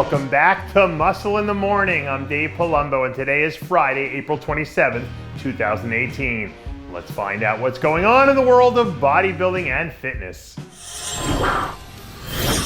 Welcome back to Muscle in the Morning. I'm Dave Palumbo, and today is Friday, April 27th, 2018. Let's find out what's going on in the world of bodybuilding and fitness.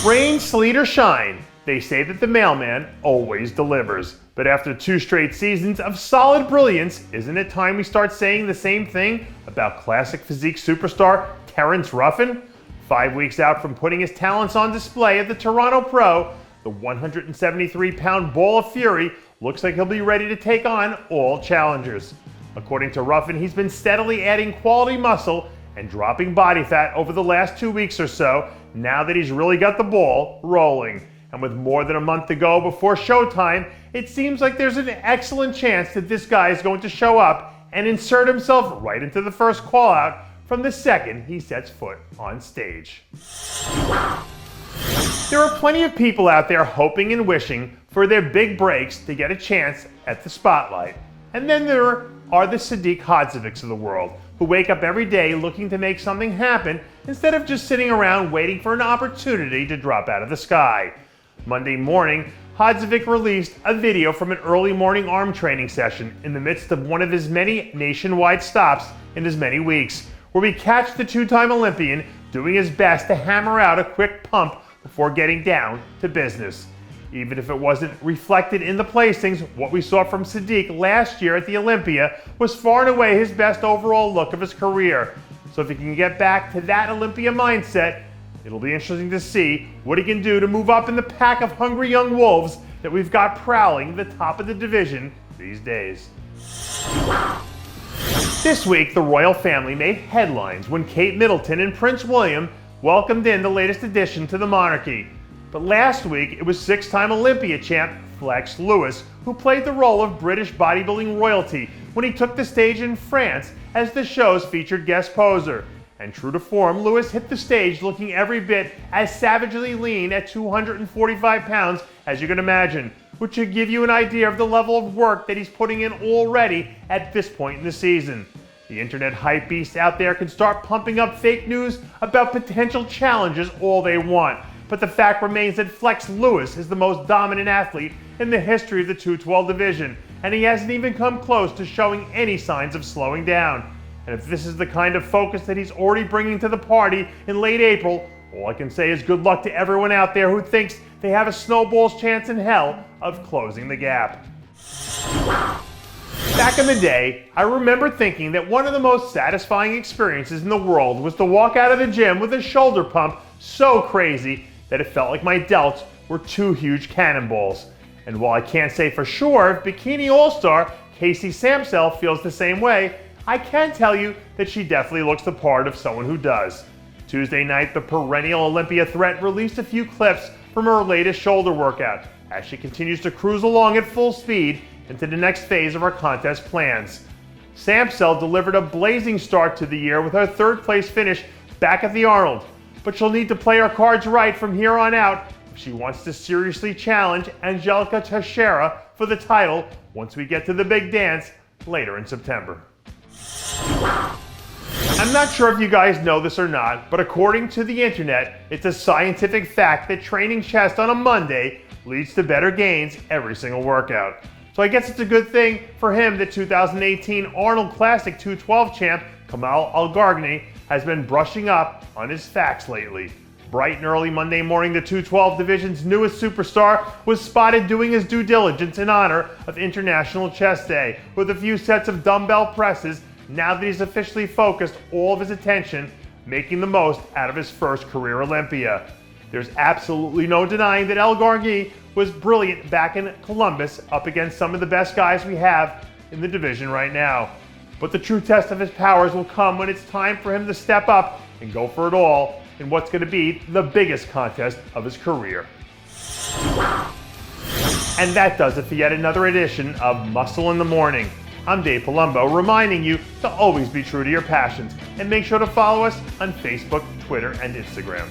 Rain, sleet, or shine, they say that the mailman always delivers. But after 2 straight seasons of solid brilliance, isn't it time we start saying the same thing about classic physique superstar Terrence Ruffin? 5 weeks out from putting his talents on display at the Toronto Pro, the 173-pound ball of fury looks like he'll be ready to take on all challengers. According to Ruffin, he's been steadily adding quality muscle and dropping body fat over the last 2 weeks or so, now that he's really got the ball rolling. And with more than a month to go before showtime, it seems like there's an excellent chance that this guy is going to show up and insert himself right into the first call-out from the second he sets foot on stage. There are plenty of people out there hoping and wishing for their big breaks to get a chance at the spotlight. And then there are the Sadik Hadzovics of the world, who wake up every day looking to make something happen instead of just sitting around waiting for an opportunity to drop out of the sky. Monday morning, Hodza Vick released a video from an early morning arm training session in the midst of one of his many nationwide stops in as many weeks, where we catch the 2-time Olympian doing his best to hammer out a quick pump before getting down to business. Even if it wasn't reflected in the placings, what we saw from Sadik last year at the Olympia was far and away his best overall look of his career. So if he can get back to that Olympia mindset, it'll be interesting to see what he can do to move up in the pack of hungry young wolves that we've got prowling the top of the division these days. This week, the royal family made headlines when Kate Middleton and Prince William welcomed in the latest addition to the monarchy. But last week, it was 6-time Olympia champ Flex Lewis who played the role of British bodybuilding royalty when he took the stage in France as the show's featured guest poser. And true to form, Lewis hit the stage looking every bit as savagely lean at 245 pounds as you can imagine, which should give you an idea of the level of work that he's putting in already at this point in the season. The internet hype beasts out there can start pumping up fake news about potential challenges all they want, but the fact remains that Flex Lewis is the most dominant athlete in the history of the 212 division, and he hasn't even come close to showing any signs of slowing down. And if this is the kind of focus that he's already bringing to the party in late April, all I can say is good luck to everyone out there who thinks they have a snowball's chance in hell of closing the gap. Back in the day, I remember thinking that one of the most satisfying experiences in the world was to walk out of the gym with a shoulder pump so crazy that it felt like my delts were 2 huge cannonballs. And while I can't say for sure if Bikini All-Star Casey Samsel feels the same way, I can tell you that she definitely looks the part of someone who does. Tuesday night, the perennial Olympia threat released a few clips from her latest shoulder workout as she continues to cruise along at full speed into the next phase of our contest plans. Samsel delivered a blazing start to the year with her 3rd place finish back at the Arnold, but she'll need to play her cards right from here on out if she wants to seriously challenge Angelica Teixeira for the title once we get to the big dance later in September. I'm not sure if you guys know this or not, but according to the internet, it's a scientific fact that training chest on a Monday leads to better gains every single workout. So I guess it's a good thing for him that 2018 Arnold Classic 212 champ Kamal Elgargni has been brushing up on his facts lately. Bright and early Monday morning, the 212 division's newest superstar was spotted doing his due diligence in honor of International Chest Day with a few sets of dumbbell presses now that he's officially focused all of his attention making the most out of his first career Olympia. There's absolutely no denying that Elgargni was brilliant back in Columbus up against some of the best guys we have in the division right now. But the true test of his powers will come when it's time for him to step up and go for it all in what's going to be the biggest contest of his career. And that does it for yet another edition of Muscle in the Morning. I'm Dave Palumbo, reminding you to always be true to your passions and make sure to follow us on Facebook, Twitter, and Instagram.